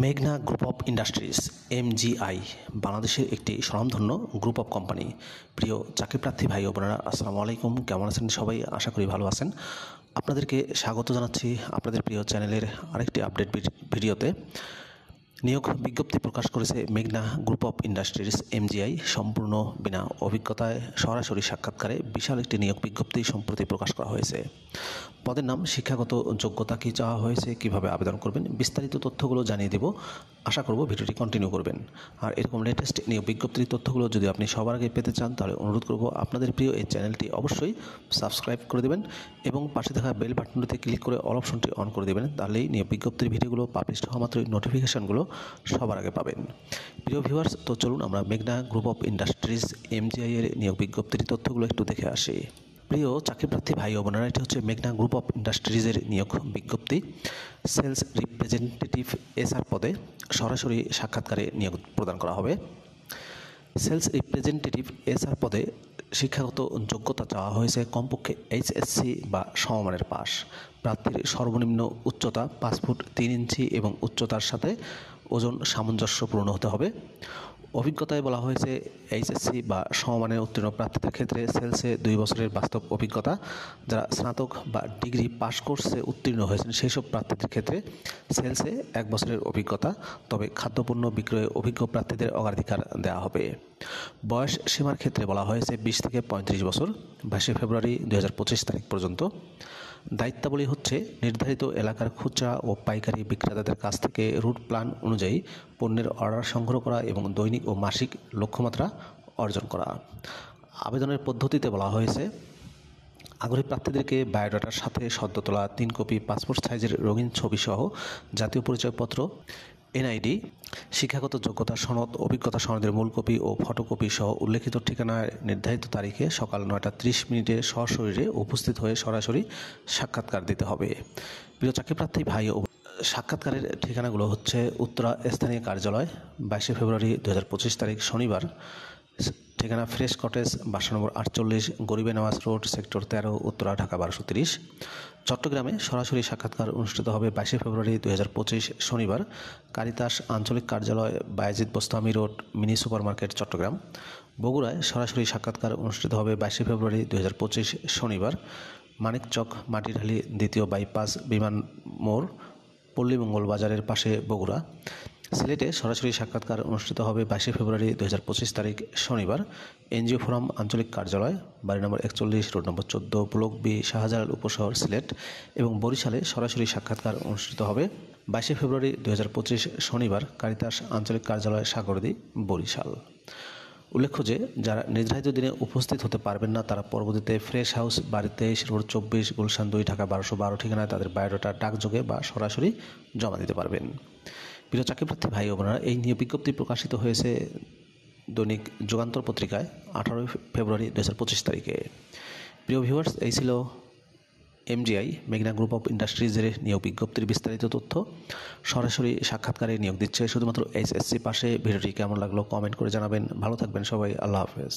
মেঘনা group of industries MgI বাংলাদেশের একটি স্বনামধন্য গ্রুপ অফ কোম্পানি। প্রিয় চাকরিপ্রার্থী ভাই ও বোনেরা, আসসালামু আলাইকুম। কেমন আছেন সবাই? আশা করি ভালো আছেন। আপনাদেরকে স্বাগত জানাচ্ছি আপনাদের প্রিয় চ্যানেলের আরেকটি আপডেট ভিডিওতে। নিয়োগ বিজ্ঞপ্তি প্রকাশ করেছে মেঘনা গ্রুপ অফ ইন্ডাস্ট্রিজ এমজিআই। সম্পূর্ণ বিনা অভিজ্ঞতায় সরাসরি সাক্ষাৎকারে বিশাল একটি নিয়োগ বিজ্ঞপ্তি সম্প্রতি প্রকাশ করা হয়েছে। পদের নাম, শিক্ষাগত যোগ্যতা কী চাওয়া হয়েছে, কিভাবে আবেদন করবেন, বিস্তারিত তথ্যগুলো জানিয়ে দেব। আশা করব ভিডিওটি কন্টিনিউ করবেন। আর এরকম লেটেস্ট নিয়োগ বিজ্ঞপ্তির তথ্যগুলো যদি আপনি সবার আগে পেতে চান, তাহলে অনুরোধ করব আপনাদের প্রিয় এই চ্যানেলটি অবশ্যই সাবস্ক্রাইব করে দেবেন এবং পাশে থাকা বেল বাটনটিতে ক্লিক করে অল অপশনটি অন করে দেবেন। তাহলেই নিয়োগ বিজ্ঞপ্তির ভিডিওগুলো পাবলিশ হওয়া মাত্রই নোটিফিকেশানগুলো সবার আগে পাবেন। প্রিয় ভিউয়ার্স, তো চলুন আমরা মেঘনা গ্রুপ অফ ইন্ডাস্ট্রিজ এমজিআই এর নিয়োগ বিজ্ঞপ্তির তথ্যগুলো একটু দেখে আসি। প্রিয় চাকরিপ্রার্থী ভাই ও বোনেরা, এটি হচ্ছে মেঘনা গ্রুপ অফ ইন্ডাস্ট্রিজের নিয়োগ বিজ্ঞপ্তি। সেলস রিপ্রেজেন্টেটিভ এসআর পদে সরাসরি সাক্ষাৎকারে নিয়োগ প্রদান করা হবে। সেলস রিপ্রেজেন্টেটিভ এসআর পদে শিক্ষাগত যোগ্যতা চাওয়া হয়েছে কমপক্ষে এইচএসসি বা সমমানের পাস। প্রার্থীর সর্বনিম্ন উচ্চতা 5 ফুট 3 ইঞ্চি এবং উচ্চতার সাথে ওজন সামঞ্জস্যপূর্ণ হতে হবে। অভিজ্ঞতায় বলা হয়েছে এইচএসসি বা সমমানের উত্তীর্ণ প্রার্থীদের ক্ষেত্রে সেলসে 2 বছরের বাস্তব অভিজ্ঞতা। যারা স্নাতক বা ডিগ্রি পাস কোর্সে উত্তীর্ণ হয়েছেন সেই সব প্রার্থীদের ক্ষেত্রে সেলসে 1 বছরের অভিজ্ঞতা। তবে খাদ্যপণ্য বিক্রয়ে অভিজ্ঞ প্রার্থীদের অগ্রাধিকার দেওয়া হবে। বয়স সীমার ক্ষেত্রে বলা হয়েছে 20 থেকে 35 বছর, 22 ফেব্রুয়ারি 2025 তারিখ পর্যন্ত। দায়িত্বাবলী হচ্ছে নির্ধারিত এলাকার খুচরা ও পাইকারি বিক্রেতাদের কাছ থেকে রুট প্ল্যান অনুযায়ী পণ্যের অর্ডার সংগ্রহ করা এবং দৈনিক ও মাসিক লক্ষ্যমাত্রা অর্জন করা। আবেদনের পদ্ধতিতে বলা হয়েছে আগ্রহী প্রার্থীদেরকে বায়োডাটার সাথে সদ্য তোলা 3 কপি পাসপোর্ট সাইজের রঙিন ছবি সহ জাতীয় পরিচয়পত্র, এনআইডি, শিক্ষাগত যোগ্যতা সনদ, অভিজ্ঞতা সনদের মূল কপি ও ফটোকপি সহ উল্লেখিত ঠিকানায় নির্ধারিত তারিখে সকাল 9:30 সশরীরে উপস্থিত হয়ে সরাসরি সাক্ষাৎকার দিতে হবে। প্রিয় চাকরিপ্রার্থী ভাই ও সাক্ষাৎকারের ঠিকানাগুলো হচ্ছে উত্তরা স্থানীয় কার্যালয়, 22 ফেব্রুয়ারি 2025 তারিখ শনিবার। ঠিকানা ফ্রেশ কটেজ, বাসা নম্বর 48, গরিবে নওয়াজ রোড, সেক্টর 13, উত্তরা, ঢাকা 1230। চট্টগ্রামে সরাসরি সাক্ষাৎকার অনুষ্ঠিত হবে 22 ফেব্রুয়ারি 2025 শনিবার। কারিতাস আঞ্চলিক কার্যালয়, Bayezid Bostami road, mini super market, Chittagong. বগুড়ায় সরাসরি সাক্ষাৎকার অনুষ্ঠিত হবে 22 ফেব্রুয়ারি 2025 শনিবার। মানিকচক মাটিঢালি দ্বিতীয় বাইপাস বিমান মোড়, পল্লীমঙ্গল বাজারের পাশে, বগুড়া। সিলেটে সরাসরি সাক্ষাৎকার অনুষ্ঠিত হবে 22 ফেব্রুয়ারি 2025 তারিখ শনিবার। এনজিও ফোরাম আঞ্চলিক কার্যালয়, বাড়ি নম্বর 41, road number 14, block B, Shahjalal উপশহর, সিলেট। এবং বরিশালে সরাসরি সাক্ষাৎকার অনুষ্ঠিত হবে 22 ফেব্রুয়ারি 2025 শনিবার। কারিতাস আঞ্চলিক কার্যালয়, সাগরদী, বরিশাল। উল্লেখ্য যে যারা নির্ধারিত দিনে উপস্থিত হতে পারবেন না, তারা পরবর্তীতে ফ্রেশ হাউস, বাড়ি 23, রোড 24, গুলশান 2, ঢাকা 1212 ঠিকানায় তাদের বায়োডাটা ডাকযোগে বা সরাসরি জমা দিতে পারবেন। প্রিয় চাকরিপ্রার্থী ভাই ও বোনেরা, এই নিয়োগ বিজ্ঞপ্তি প্রকাশিত হয়েছে দৈনিক যুগান্তর পত্রিকায় 18 ফেব্রুয়ারি 2025 তারিখে। প্রিয় ভিউয়ার্স, এই ছিল এমজিআই মেঘনা গ্রুপ অফ ইন্ডাস্ট্রিজের নিয়োগ বিজ্ঞপ্তির বিস্তারিত তথ্য। সরাসরি সাক্ষাৎকারে নিয়োগ দিচ্ছে শুধুমাত্র এইচএসসি পাশে। ভিডিওটি কেমন লাগলো কমেন্ট করে জানাবেন। ভালো থাকবেন সবাই। আল্লাহ হাফেজ।